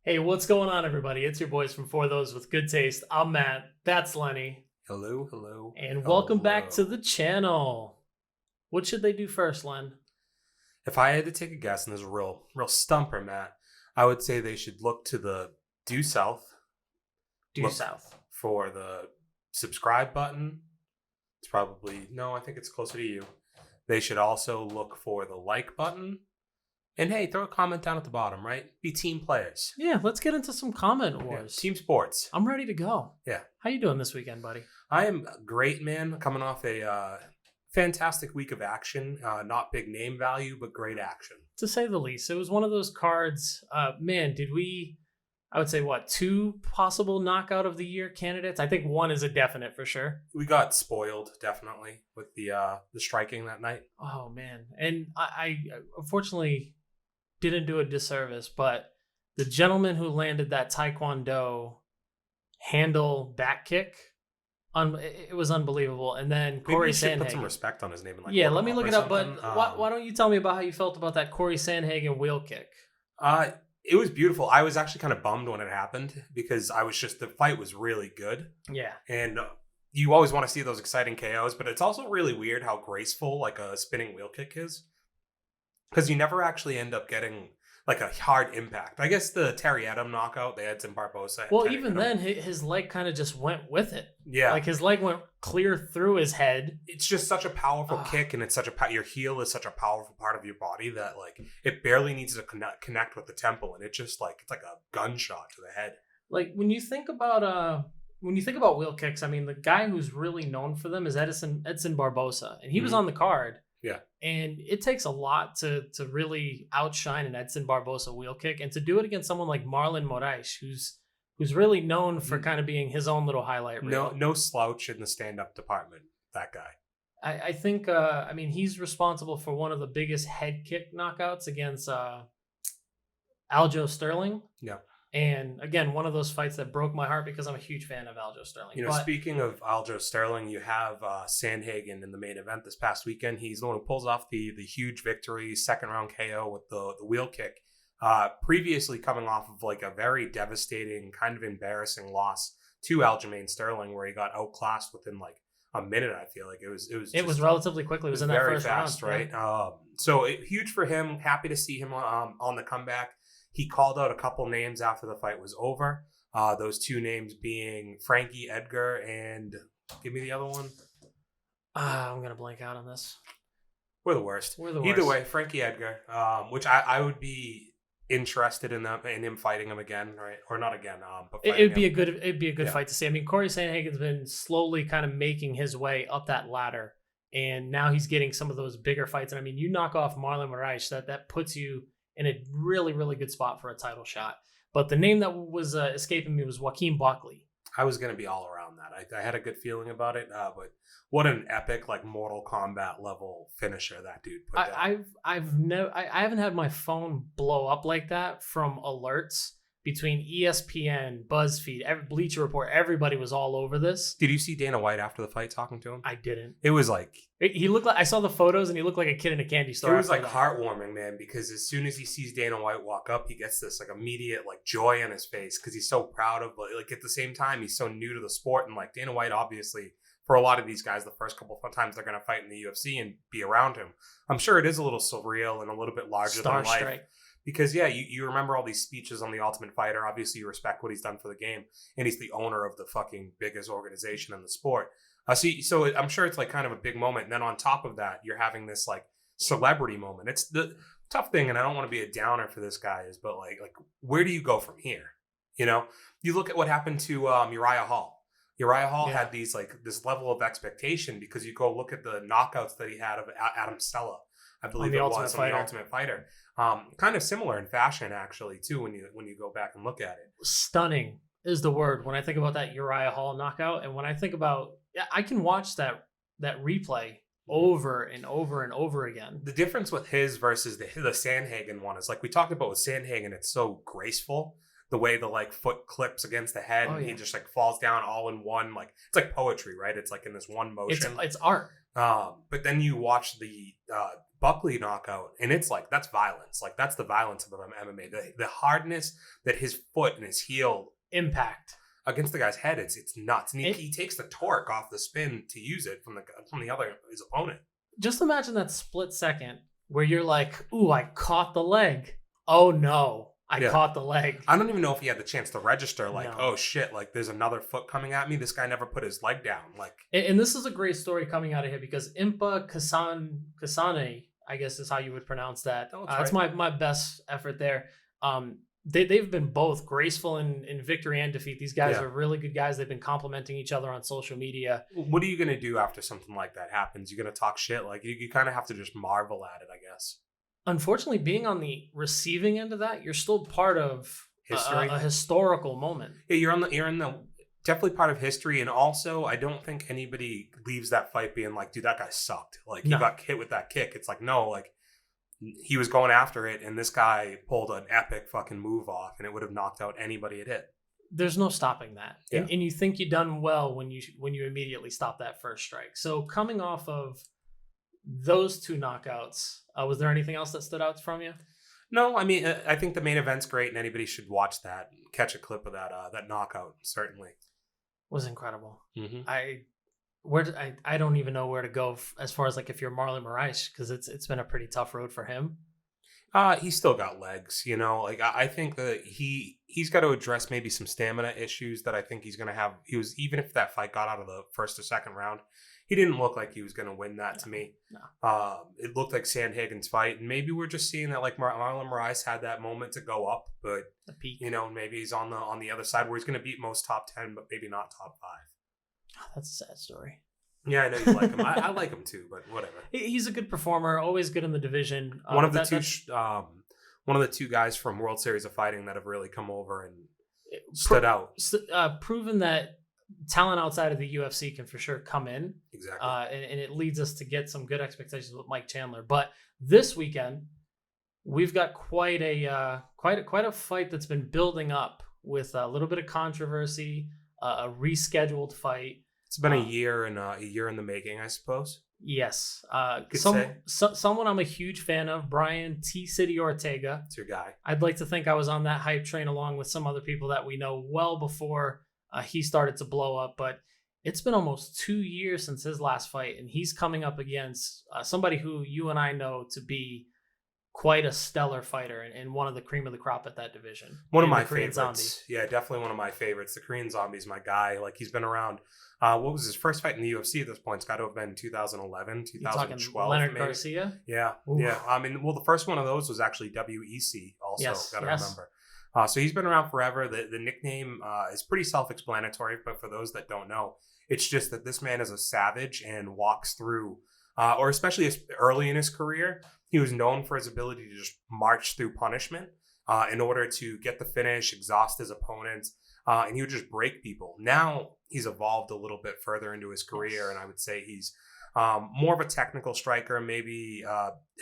Hey, what's going on, everybody? It's your boys from For Those with Good Taste. I'm Matt. That's Lenny. Hello, hello, And welcome back to hello. the channel. What should they do first, Len? If I had to take a guess, and there's a real stumper, Matt, I would say they should look to the due south, Due look south. for the subscribe button. It's probably, no, I think it's closer to you. They should also look for the like button. And hey, throw a comment down at the bottom, right? Be team players. Yeah, let's get into some comment Yeah, wars. team sports. I'm ready to go. Yeah. How you doing this weekend, buddy? I am great, man. Coming off a fantastic week of action. Not big name value, but great action. To say the least. It was one of those cards. Man, did we, I would say, what, 2 possible knockout of the year candidates? I think 1 is a definite for sure. We got spoiled, definitely, with the striking that night. Oh, man. And I unfortunately didn't do a disservice, but the gentleman who landed that Taekwondo handle back kick, it was unbelievable. And then Maybe Corey you should put Sandhagen. some respect on his name. And Yeah, look let him me look or it up. But something. why don't you tell me about how you felt about that Corey Sandhagen wheel kick? It was beautiful. I was actually kind of bummed when it happened because the fight was really good. Yeah. And you always want to see those exciting KOs, but it's also really weird how graceful like a spinning wheel kick is. Because you never actually end up getting like a hard impact. I guess the Terry Adam knockout, they had some Barbosa. Well, even then, his leg kind of just went with it. Yeah. Like his leg went clear through his head. It's just such a powerful kick, and it's your heel is such a powerful part of your body that like it barely needs to connect with the temple, and it's like a gunshot to the head. Like when you think about wheel kicks, I mean the guy who's really known for them is Edson Barbosa, and he was on the card. Yeah. And it takes a lot to really outshine an Edson Barbosa wheel kick, and to do it against someone like Marlon Moraes, who's really known for kind of being his own little highlight reel. No slouch in the stand-up department, that guy. I think I mean he's responsible for one of the biggest head kick knockouts against Aljo Sterling. Yeah. And again, one of those fights that broke my heart because I'm a huge fan of Aljo Sterling. Speaking of Aljo Sterling, you have Sandhagen in the main event this past weekend. He's the one who pulls off the huge victory, second round KO with the wheel kick. Previously coming off of like a very devastating, kind of embarrassing loss to Aljamain Sterling, where he got outclassed within like a minute. I feel like it was relatively quickly. It was in that very first fast, round, right? Yeah. So huge for him. Happy to see him on the comeback. He called out a couple names after the fight was over. Those 2 names being Frankie Edgar and give me the other one. I'm gonna blank out on this. We're the worst. Either way, Frankie Edgar, which I would be interested in him fighting him again, right? Or not again, but it'd be a good fight to see. I mean, Corey Sandhagen's been slowly kind of making his way up that ladder, and now he's getting some of those bigger fights. And I mean, you knock off Marlon Moraes, that puts you in a really, really good spot for a title shot. But the name that was escaping me was Joaquin Buckley. I was going to be all around that. I had a good feeling about it, but what an epic, like Mortal Kombat level finisher that dude put down. I haven't had my phone blow up like that from alerts between ESPN, BuzzFeed, Bleacher Report. Everybody was all over this. Did you see Dana White after the fight talking to him? I didn't. It was like he looked like, I saw the photos and he looked like a kid in a candy store. It was like heartwarming, man, because as soon as he sees Dana White walk up, he gets this like immediate like joy on his face because he's so proud of, but like at the same time he's so new to the sport, and like Dana White obviously, for a lot of these guys, the first couple of times they're going to fight in the UFC and be around him, I'm sure it is a little surreal and a little bit larger than life. Because, yeah, you remember all these speeches on The Ultimate Fighter. Obviously, you respect what he's done for the game. And he's the owner of the fucking biggest organization in the sport. So I'm sure it's like kind of a big moment. And then on top of that, you're having this like celebrity moment. It's the tough thing, and I don't want to be a downer for this guy, is but like where do you go from here? You know, you look at what happened to Uriah Hall. Uriah Hall had this level of expectation because you go look at the knockouts that he had of Adam Stella, I believe it was, on The Ultimate Fighter. Kind of similar in fashion, actually, too, when you go back and look at it. Stunning is the word when I think about that Uriah Hall knockout, and when I think about, I can watch that replay over and over and over again. The difference with his versus the Sandhagen one is, like we talked about with Sandhagen, it's so graceful. The way the like foot clips against the head, and he just like falls down all in one, like it's like poetry, right? It's like in this one motion. It's art. But then you watch the Buckley knockout, and it's like that's violence. Like that's the violence of MMA. The hardness that his foot and his heel impact against the guy's head, it's nuts. And he takes the torque off the spin to use it from his opponent. Just imagine that split second where you're like, "Ooh, I caught the leg. Oh no, I caught the leg." I don't even know if he had the chance to register. Like, No. oh shit, like there's another foot coming at me. This guy never put his leg down. Like, and this is a great story coming out of here because Impa Kasane, I guess is how you would pronounce that. That's my best effort there. They've been both graceful in victory and defeat. These guys are really good guys. They've been complimenting each other on social media. What are you going to do after something like that happens? You're going to talk shit? Like, you kind of have to just marvel at it, I guess. Unfortunately, being on the receiving end of that, you're still part of history, a historical moment. Yeah, you're in the definitely part of history. And also, I don't think anybody leaves that fight being like, dude, that guy sucked. Like, he got hit with that kick. It's like, no, like, he was going after it, and this guy pulled an epic fucking move off, and it would have knocked out anybody it hit. There's no stopping that. Yeah. And you think you've done well when you immediately stop that first strike. So coming off of those two knockouts, was there anything else that stood out from you? No, I mean, I think the main event's great, and anybody should watch that, catch a clip of that knockout, certainly. Was incredible. Mm-hmm. I don't even know where to go as far as like if you're Marlon Moraes, because it's been a pretty tough road for him. He's still got legs, you know. Like I think that he's got to address maybe some stamina issues that I think he's going to have. Even if that fight got out of the first or second round, he didn't look like he was going to win that to me. No. It looked like Sandhagen's fight, and maybe we're just seeing that like Marlon Moraes had that moment to go up, but the peak. You know, maybe he's on the other side where he's going to beat most top 10, but maybe not top 5. Oh, that's a sad story. Yeah, I know you like him. I like him too, but whatever. He's a good performer, always good in the division. One of the two guys from World Series of Fighting that have really come over and stood out. Proven that talent outside of the UFC can for sure come in. Exactly. And it leads us to get some good expectations with Mike Chandler. But this weekend, we've got quite a fight that's been building up with a little bit of controversy, a rescheduled fight. It's been a year in the making, I suppose. Yes. Someone I'm a huge fan of, Brian T-City Ortega. It's your guy. I'd like to think I was on that hype train along with some other people that we know well before he started to blow up. But it's been almost 2 years since his last fight, and he's coming up against somebody who you and I know to be quite a stellar fighter and one of the cream of the crop at that division. One of my favorites. Zombie. Yeah, definitely one of my favorites. The Korean Zombie's my guy. Like, he's been around. What was his first fight in the UFC at this point? It's got to have been 2011, 2012. Leonard maybe. Garcia? Yeah. Oof. Yeah. I mean, well, the first one of those was actually WEC also. Yes, got to remember. So he's been around forever. The nickname is pretty self-explanatory, but for those that don't know, it's just that this man is a savage and walks through, or especially early in his career, he was known for his ability to just march through punishment in order to get the finish, exhaust his opponents, and he would just break people. Now he's evolved a little bit further into his career, and I would say he's more of a technical striker, maybe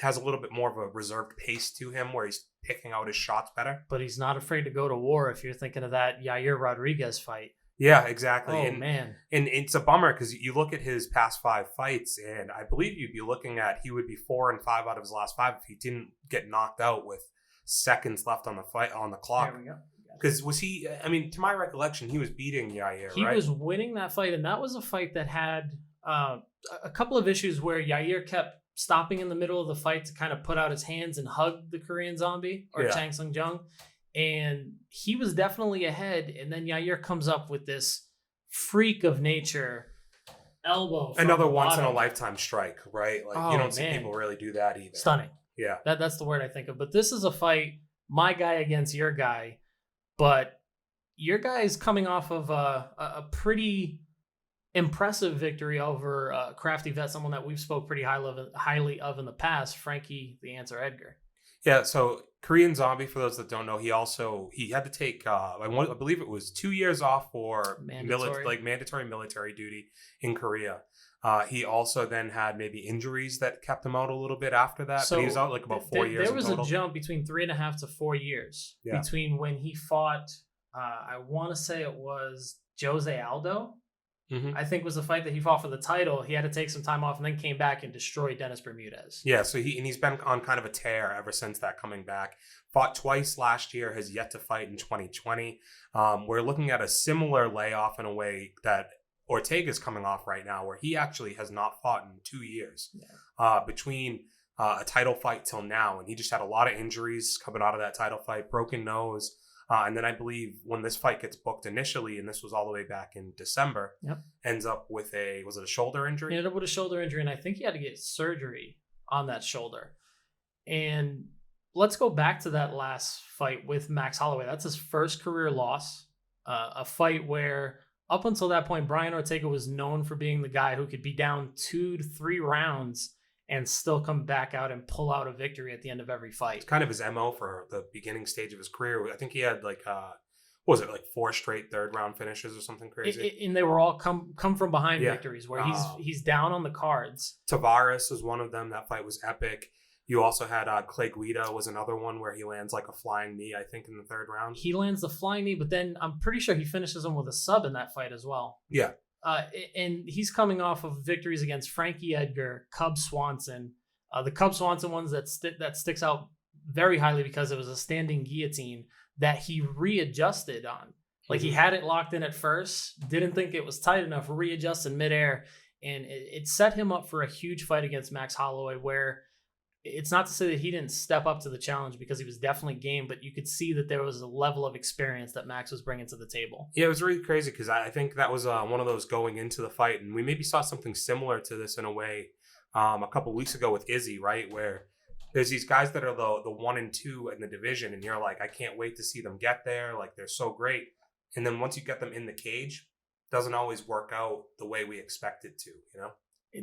has a little bit more of a reserved pace to him where he's picking out his shots better. But he's not afraid to go to war if you're thinking of that Yair Rodriguez fight. Yeah, exactly. Oh, man. And it's a bummer because you look at his past 5 fights, and I believe you'd be looking at he would be 4-5 out of his last 5 if he didn't get knocked out with seconds left on the clock. There we go. Because was he, I mean, to my recollection, he was beating Yair, He right? was winning that fight, and that was a fight that had a couple of issues where Yair kept stopping in the middle of the fight to kind of put out his hands and hug the Korean Zombie, or Sung Jung. And he was definitely ahead, and then Yair comes up with this freak of nature elbow. Another once-in-a-lifetime strike, right? Like, you don't see man. people really do that either. Stunning. Yeah. That's the word I think of. But this is a fight, my guy against your guy, but your guy is coming off of a pretty impressive victory over a crafty vet, someone that we've spoke pretty highly of in the past, Frankie the Answer Edgar. Yeah, so Korean Zombie, for those that don't know, he had to take, I believe it was 2 years off for mandatory military duty in Korea. He also then had maybe injuries that kept him out a little bit after that. So but he was out like about 4 years. There was a jump between 3.5 to 4 years between when he fought, I want to say it was Jose Aldo I think was the fight that he fought for the title. He had to take some time off and then came back and destroyed Dennis Bermudez. Yeah, so he's been on kind of a tear ever since that, coming back. Fought twice last year, has yet to fight in 2020. We're looking at a similar layoff in a way that Ortega's coming off right now, where he actually has not fought in 2 years between a title fight till now. And he just had a lot of injuries coming out of that title fight, broken nose. And then I believe when this fight gets booked initially, and this was all the way back in December, ends up with was it a shoulder injury? He ended up with a shoulder injury, and I think he had to get surgery on that shoulder. And let's go back to that last fight with Max Holloway. That's his first career loss. A fight where up until that point, Brian Ortega was known for being the guy who could be down 2 to 3 rounds and still come back out and pull out a victory at the end of every fight. It's kind of his MO for the beginning stage of his career. I think he had like, what was it, like 4 straight third-round finishes or something crazy? And they were all come from behind victories where he's down on the cards. Tavares was one of them. That fight was epic. You also had Clay Guida was another one where he lands like a flying knee, I think, in the 3rd round. He lands the flying knee, but then I'm pretty sure he finishes him with a sub in that fight as well. Yeah. And he's coming off of victories against Frankie Edgar, Cub Swanson. The Cub Swanson ones that sticks out very highly because it was a standing guillotine that he readjusted on. Like he had it locked in at first, didn't think it was tight enough, readjusted midair, and it set him up for a huge fight against Max Holloway, where it's not to say that he didn't step up to the challenge, because he was definitely game, but you could see that there was a level of experience that Max was bringing to the table. Yeah, it was really crazy because I think that was one of those going into the fight, and we maybe saw something similar to this in a way a couple weeks ago with Izzy, right? Where there's these guys that are the 1 and 2 in the division, and you're like, I can't wait to see them get there. Like, they're so great. And then once you get them in the cage, it doesn't always work out the way we expect it to, you know?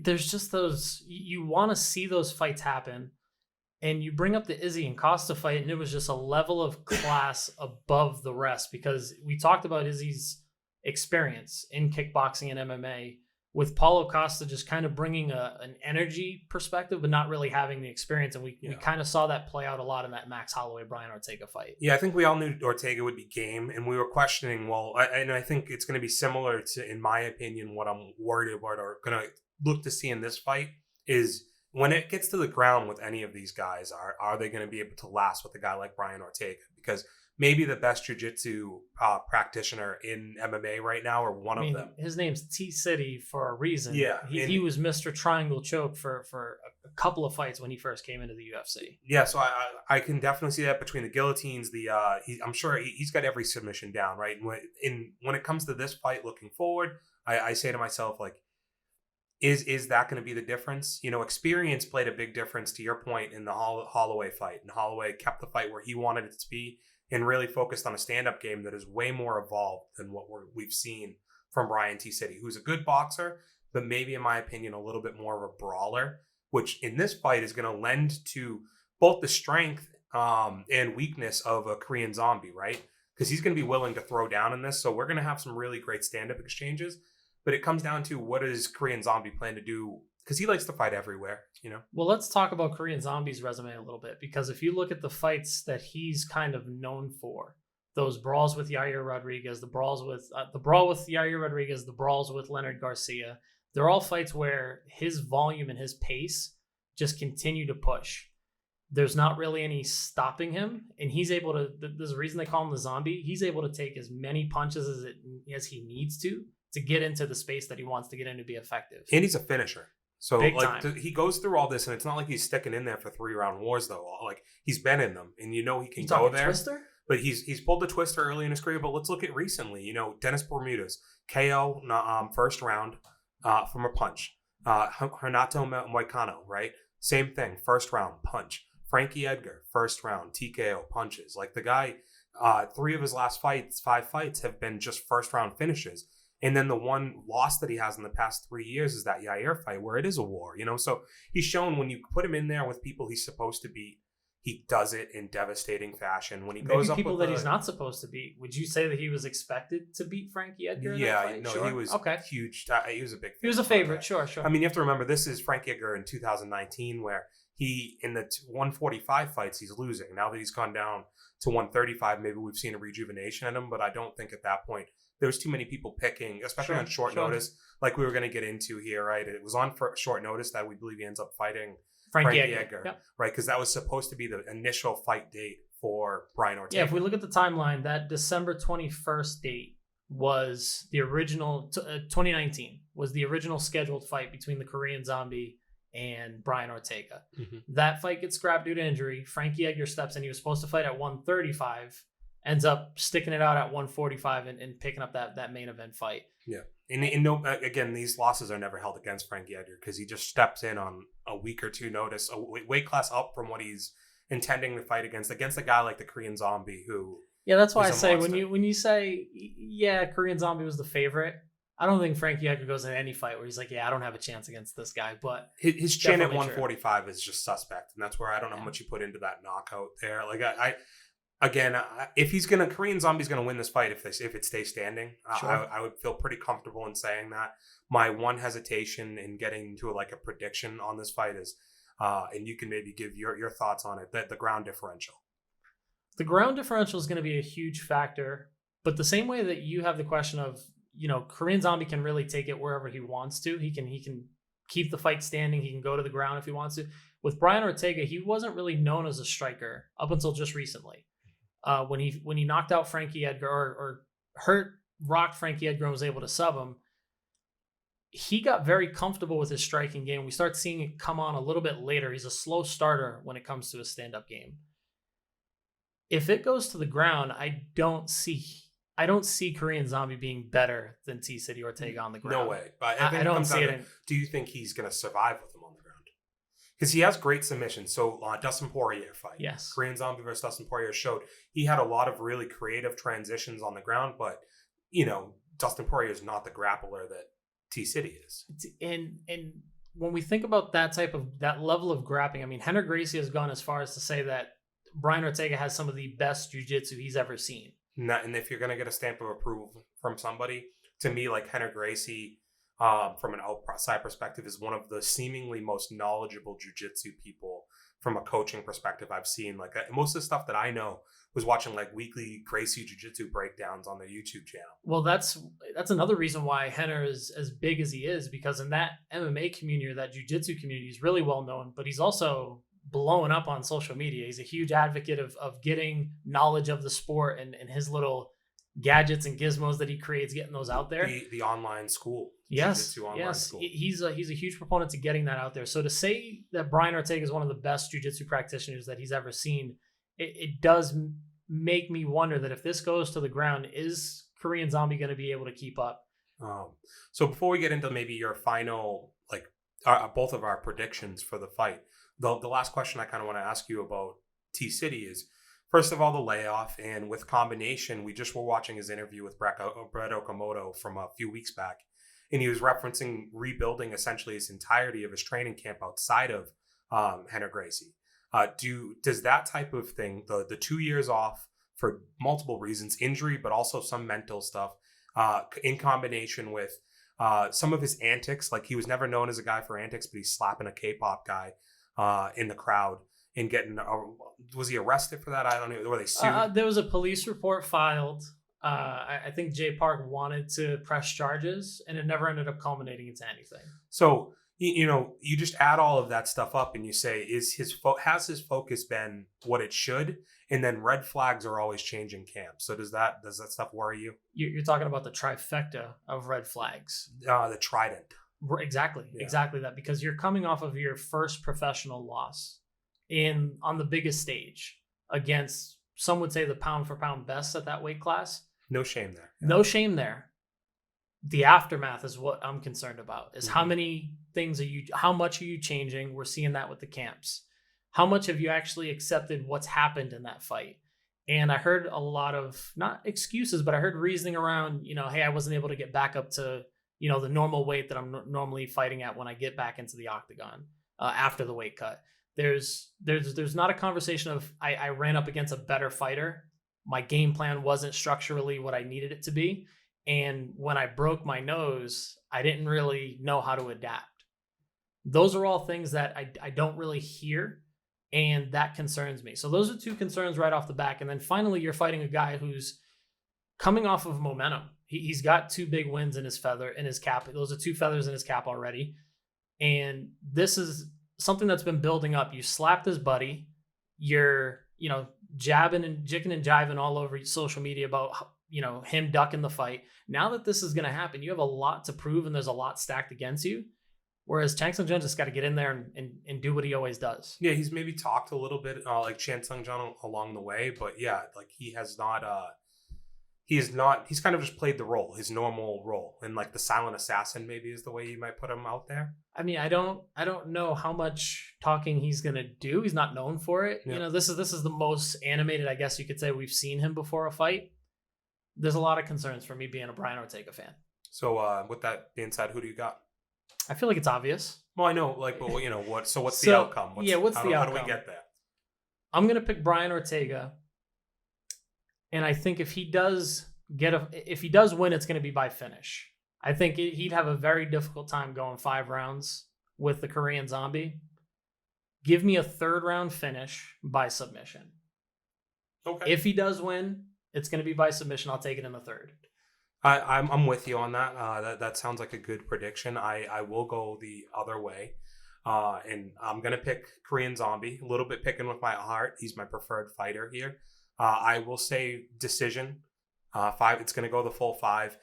There's just those, you want to see those fights happen, and you bring up the Izzy and Costa fight, and it was just a level of class above the rest, because we talked about Izzy's experience in kickboxing and MMA, with Paulo Costa just kind of bringing an energy perspective, but not really having the experience. And we kind of saw that play out a lot in that Max Holloway-Brian Ortega fight. Yeah, I think we all knew Ortega would be game, and we were questioning, and I think it's going to be similar to, in my opinion, what I'm worried about or going to look to see in this fight is when it gets to the ground with any of these guys, are they going to be able to last with a guy like Brian Ortega? Because maybe the best jiu-jitsu practitioner in MMA right now, or one of them. His name's T-City for a reason. Yeah. He was Mr. Triangle Choke for a couple of fights when he first came into the UFC. Yeah, so I can definitely see that between the guillotines. I'm sure he's got every submission down, right? And when it comes to this fight looking forward, I say to myself, like, is that going to be the difference? You know, experience played a big difference, to your point, in the Holloway fight. And Holloway kept the fight where he wanted it to be, and really focused on a stand-up game that is way more evolved than what we've seen from Brian T. City, who's a good boxer, but maybe, in my opinion, a little bit more of a brawler, which in this fight is going to lend to both the strength and weakness of a Korean Zombie, right? Because he's going to be willing to throw down in this, so we're going to have some really great stand-up exchanges, but it comes down to what does Korean Zombie plan to do, because he likes to fight everywhere, you know? Well, let's talk about Korean Zombie's resume a little bit, because if you look at the fights that he's kind of known for, those brawls with Yair Rodriguez, the brawl with Yair Rodriguez, the brawls with Leonard Garcia, they're all fights where his volume and his pace just continue to push. There's not really any stopping him, and he's able to, there's a reason they call him the Zombie, he's able to take as many punches as he needs to get into the space that he wants to get in to be effective. And he's a finisher. So he goes through all this, and it's not like he's sticking in there for 3-round wars, though. Like, he's been in them, and you know he can go there. Twister? But he's pulled the Twister early in his career. But let's look at recently. You know, Dennis Bermudez, KO, first round from a punch. Renato Moicano, right? Same thing, first round punch. Frankie Edgar, first round TKO punches. Like, the guy, 3 of his last 5 fights have been just first round finishes. And then the one loss that he has in the past 3 years is that Yair fight, where it is a war, you know? So he's shown when you put him in there with people he's supposed to beat, he does it in devastating fashion. When he goes up people with that he's not supposed to beat, would you say that he was expected to beat Frankie Edgar? Yeah, no, sure. He was huge. He was a big. He was a favorite, sure. I mean, you have to remember, this is Frankie Edgar in 2019, where he, in the 145 fights, he's losing. Now that he's gone down to 135, maybe we've seen a rejuvenation in him, but I don't think at that point there was too many people picking, especially on short notice, like we were going to get into here, right? It was on for short notice that we believe he ends up fighting Frankie Edgar, Yep. right? Because that was supposed to be the initial fight date for Brian Ortega. Yeah, if we look at the timeline, that December 21st date was the original, 2019 was the original scheduled fight between the Korean Zombie and Brian Ortega. That fight gets scrapped due to injury. Frankie Edgar steps in. He was supposed to fight at 135, ends up sticking it out at 145 and picking up that main event fight. Yeah. And no, again, these losses are never held against Frankie Edgar because he just steps in on a week or two notice, a weight class up from what he's intending to fight against a guy like the Korean Zombie who. Yeah, that's why I say when you say Korean Zombie was the favorite, I don't think Frankie Edgar goes in any fight where he's like, I don't have a chance against this guy. But his chin at 145 is just suspect, and that's where I don't know how much you put into that knockout there. Like if he's gonna Korean Zombie's gonna win this fight if it stays standing. Sure. I would feel pretty comfortable in saying that. My one hesitation in getting to a prediction on this fight is, and you can maybe give your thoughts on it, that the ground differential. The ground differential is going to be a huge factor, but the same way that you have the question of, Korean Zombie can really take it wherever he wants to. He can keep the fight standing. He can go to the ground if he wants to. With Brian Ortega, he wasn't really known as a striker up until just recently. When he knocked out Frankie Edgar or rocked Frankie Edgar and was able to sub him, he got very comfortable with his striking game. We start seeing it come on a little bit later. He's a slow starter when it comes to his stand-up game. If it goes to the ground, I don't see Korean Zombie being better than T-City Ortega on the ground. No way. But I don't see it. Do you think he's going to survive with him on the ground? Because he has great submissions. So Dustin Poirier fight. Yes. Korean Zombie versus Dustin Poirier showed he had a lot of really creative transitions on the ground. But, Dustin Poirier is not the grappler that T-City is. And when we think about that level of grappling, I mean, Henry Gracie has gone as far as to say that Brian Ortega has some of the best jiu-jitsu he's ever seen. And if you're going to get a stamp of approval from somebody, to me, like Henry Gracie, from an outside perspective, is one of the seemingly most knowledgeable jiu-jitsu people from a coaching perspective I've seen. Like most of the stuff that I know was watching weekly Gracie jiu-jitsu breakdowns on their YouTube channel. Well, that's another reason why Henner is as big as he is, because in that MMA community or that jiu-jitsu community, he's really well known, but he's also blowing up on social media. He's a huge advocate of getting knowledge of the sport and his little gadgets and gizmos that he creates, getting those out there. The online school. Yes. School. He's a huge proponent to getting that out there. So to say that Brian Ortega is one of the best jiu-jitsu practitioners that he's ever seen, it does make me wonder that if this goes to the ground, is Korean Zombie going to be able to keep up? So before we get into maybe your final, both of our predictions for the fight, the last question I kind of want to ask you about T-City is, first of all, the layoff, and with combination, we just were watching his interview with Brett Okamoto from a few weeks back, and he was referencing rebuilding essentially his entirety of his training camp outside of Henry Gracie. Does that type of thing, the 2 years off for multiple reasons, injury, but also some mental stuff, in combination with some of his antics, like he was never known as a guy for antics, but he's slapping a K-pop guy in the crowd and getting, was he arrested for that? I don't know. Were they sued? There was a police report filed. I think Jay Park wanted to press charges, and it never ended up culminating into anything. So, you just add all of that stuff up and you say, has his focus been what it should? And then red flags are always changing camps. So does that stuff worry you? You're talking about the trifecta of red flags. The trident. Exactly that, because you're coming off of your first professional loss on the biggest stage against, some would say, the pound for pound best at that weight class. No shame there. Yeah. No shame there. The aftermath is what I'm concerned about, is how much are you changing? We're seeing that with the camps. How much have you actually accepted what's happened in that fight? And I heard a lot of, not excuses, but I heard reasoning around, hey, I wasn't able to get back up to, the normal weight that I'm normally fighting at when I get back into the octagon after the weight cut. There's not a conversation of I ran up against a better fighter. My game plan wasn't structurally what I needed it to be. And when I broke my nose, I didn't really know how to adapt. Those are all things that I don't really hear, and that concerns me. So those are two concerns right off the back. And then finally, you're fighting a guy who's coming off of momentum. He's got 2 big wins in his cap. Those are 2 feathers in his cap already. And this is something that's been building up. You slapped his buddy. You're, jabbing and jicking and jiving all over social media about, him ducking the fight. Now that this is going to happen, you have a lot to prove and there's a lot stacked against you. Whereas Sung Jung just got to get in there and do what he always does. Yeah, he's maybe talked a little bit like Sung Jung along the way, but yeah, like he's kind of just played the role, his normal role. And like the silent assassin maybe is the way you might put him out there. I mean, I don't know how much talking he's going to do. He's not known for it. Yeah. This is the most animated, I guess you could say, we've seen him before a fight. There's a lot of concerns for me being a Brian Ortega fan. So with that being said, who do you got? I feel like it's obvious. Well, I know, like, but what? So what's the outcome? What's the outcome? How do we get there? I'm gonna pick Brian Ortega, and I think if he does win, it's gonna be by finish. I think he'd have a very difficult time going 5 rounds with the Korean Zombie. Give me a 3rd round finish by submission. Okay. If he does win, it's gonna be by submission. I'll take it in the 3rd. I'm with you on that. That sounds like a good prediction. I will go the other way, and I'm gonna pick Korean Zombie. A little bit picking with my heart. He's my preferred fighter here. I will say decision. 5. It's gonna go the full 5.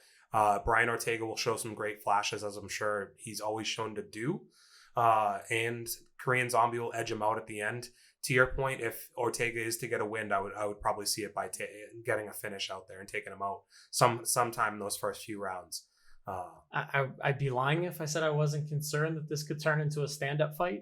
Brian Ortega will show some great flashes, as I'm sure he's always shown to do. And Korean Zombie will edge him out at the end. To your point, if Ortega is to get a win, I would probably see it by getting a finish out there and taking him out sometime in those first few rounds. I'd be lying if I said I wasn't concerned that this could turn into a stand-up fight.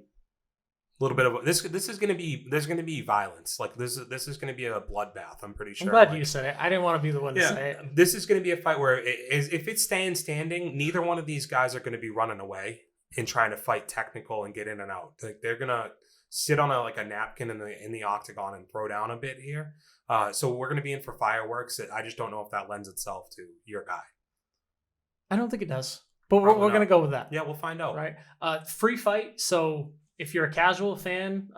A little bit of this is going to be, there's going to be violence. Like this is going to be a bloodbath. I'm pretty sure. I'm glad you said it. I didn't want to be the one to say it. This is going to be a fight where if it's standing, neither one of these guys are going to be running away and trying to fight technical and get in and out. Like they're gonna sit on a napkin in the octagon and throw down a bit here. So we're going to be in for fireworks. I just don't know if that lends itself to your guy. I don't think it does, but we're going to go with that. Yeah, we'll find out. Right. Free fight. So if you're a casual fan,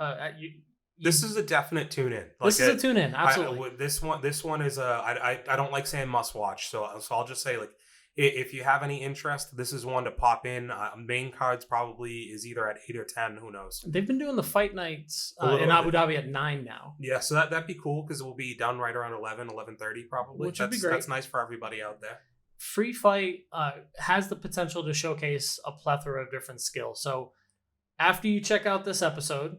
this is a definite tune in. This is a tune in. Absolutely. This one is I don't like saying must watch. So I'll just say, like, if you have any interest, this is one to pop in. Main cards probably is either at 8 or 10. Who knows? They've been doing the fight nights in Abu Dhabi at 9 now. Yeah, so that'd be cool because it will be done right around 11:30 probably. Which would be great. That's nice for everybody out there. Free fight has the potential to showcase a plethora of different skills. So after you check out this episode,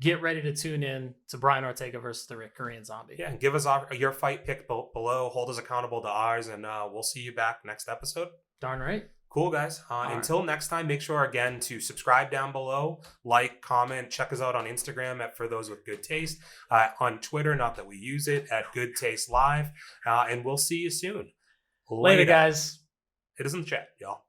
get ready to tune in to Brian Ortega versus the Korean Zombie. Yeah, and give us your fight pick below. Hold us accountable to ours, and we'll see you back next episode. Darn right. Cool, guys. Until next time, make sure, again, to subscribe down below, like, comment, check us out on Instagram at For Those With Good Taste, on Twitter, not that we use it, at Good Taste Live, and we'll see you soon. Later, guys. Hit us in the chat, y'all.